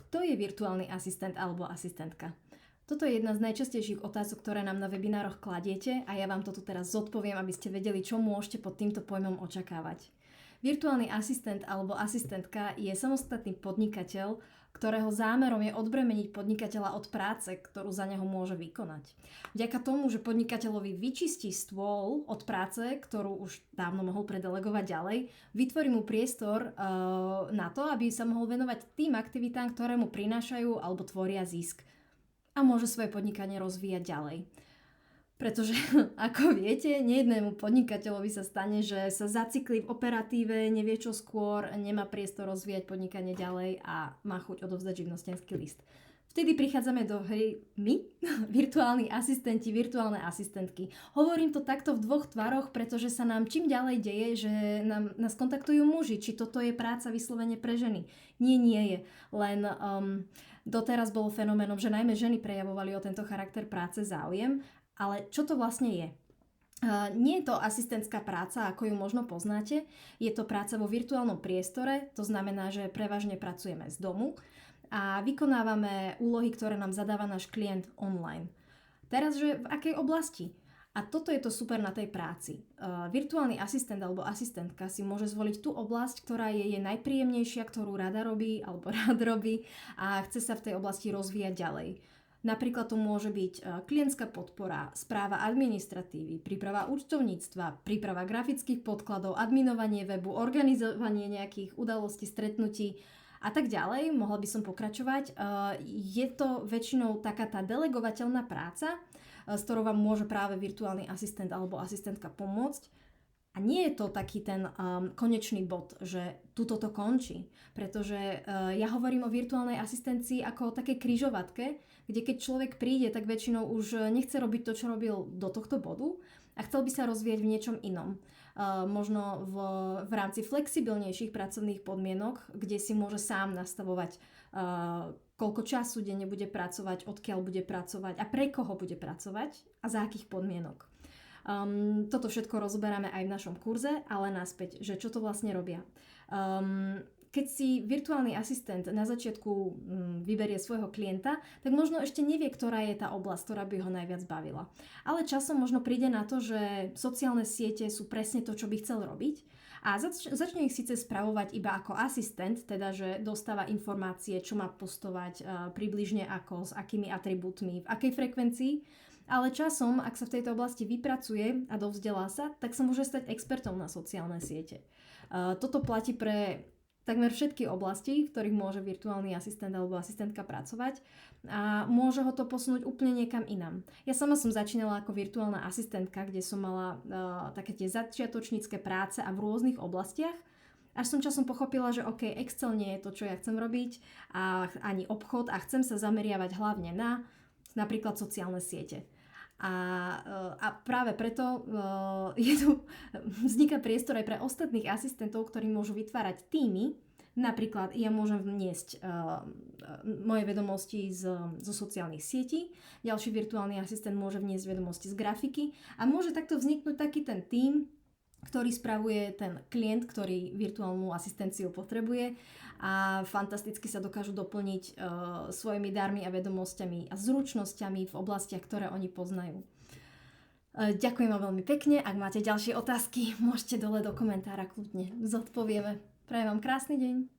Kto je virtuálny asistent alebo asistentka? Toto je jedna z najčastejších otázok, ktoré nám na webinároch kladiete a ja vám to tu teraz zodpoviem, aby ste vedeli, čo môžete pod týmto pojmom očakávať. Virtuálny asistent alebo asistentka je samostatný podnikateľ, ktorého zámerom je odbremeniť podnikateľa od práce, ktorú za neho môže vykonať. Vďaka tomu, že podnikateľovi vyčistí stôl od práce, ktorú už dávno mohol predelegovať ďalej, vytvorí mu priestor na to, aby sa mohol venovať tým aktivitám, ktoré mu prinášajú alebo tvoria zisk. A môže svoje podnikanie rozvíjať ďalej. Pretože, ako viete, nejednému podnikateľovi sa stane, že sa zaciklí v operatíve, nevie čo skôr, nemá priestor rozvíjať podnikanie ďalej a má chuť odovzdať živnostenský list. Vtedy prichádzame do hry my, virtuálni asistenti, virtuálne asistentky. Hovorím to takto v dvoch tvaroch, pretože sa nám čím ďalej deje, že nás kontaktujú muži, či toto je práca vyslovene pre ženy. Nie je. Len doteraz bolo fenoménom, že najmä ženy prejavovali o tento charakter práce záujem. Ale čo to vlastne je? Nie je to asistentská práca, ako ju možno poznáte. Je to práca vo virtuálnom priestore, to znamená, že prevažne pracujeme z domu a vykonávame úlohy, ktoré nám zadáva náš klient online. Teraz, že v akej oblasti? A toto je to super na tej práci. Virtuálny asistent alebo asistentka si môže zvoliť tú oblasť, ktorá je najpríjemnejšia, ktorú rada robí alebo rád robí a chce sa v tej oblasti rozvíjať ďalej. Napríklad to môže byť klientská podpora, správa administratívy, príprava účtovníctva, príprava grafických podkladov, adminovanie webu, organizovanie nejakých udalostí, stretnutí a tak ďalej. Mohla by som pokračovať. Je to väčšinou taká tá delegovateľná práca, s ktorou vám môže práve virtuálny asistent alebo asistentka pomôcť. A nie je to taký ten konečný bod, že tuto to končí, pretože ja hovorím o virtuálnej asistencii ako o takej križovatke, kde keď človek príde, tak väčšinou už nechce robiť to, čo robil do tohto bodu a chcel by sa rozvíjať v niečom inom. Možno v rámci flexibilnejších pracovných podmienok, kde si môže sám nastavovať, koľko času denne bude pracovať, odkiaľ bude pracovať a pre koho bude pracovať a za akých podmienok. Toto všetko rozoberáme aj v našom kurze, ale naspäť, že čo to vlastne robia. Keď si virtuálny asistent na začiatku vyberie svojho klienta, tak možno ešte nevie, ktorá je tá oblasť, ktorá by ho najviac bavila. Ale časom možno príde na to, že sociálne siete sú presne to, čo by chcel robiť a začne ich síce spravovať iba ako asistent, teda že dostáva informácie, čo má postovať, približne ako, s akými atribútmi, v akej frekvencii. Ale časom, ak sa v tejto oblasti vypracuje a dovzdelá sa, tak sa môže stať expertom na sociálne siete. Toto platí pre takmer všetky oblasti, v ktorých môže virtuálny asistent alebo asistentka pracovať a môže ho to posunúť úplne niekam inam. Ja sama som začínala ako virtuálna asistentka, kde som mala také tie začiatočnícke práce a v rôznych oblastiach. Až som časom pochopila, že OK, Excel nie je to, čo ja chcem robiť a ani obchod a chcem sa zameriavať hlavne na napríklad sociálne siete. A práve preto vzniká priestor aj pre ostatných asistentov, ktorí môžu vytvárať týmy. Napríklad ja môžem vniesť moje vedomosti zo sociálnych sietí, ďalší virtuálny asistent môže vniesť vedomosti z grafiky a môže takto vzniknúť taký ten tím, ktorý spravuje ten klient, ktorý virtuálnu asistenciu potrebuje a fantasticky sa dokážu doplniť svojimi darmi a vedomosťami a zručnosťami v oblastiach, ktoré oni poznajú. Ďakujem vám veľmi pekne. Ak máte ďalšie otázky, môžete dole do komentára kľudne zodpovieme. Prajem vám krásny deň.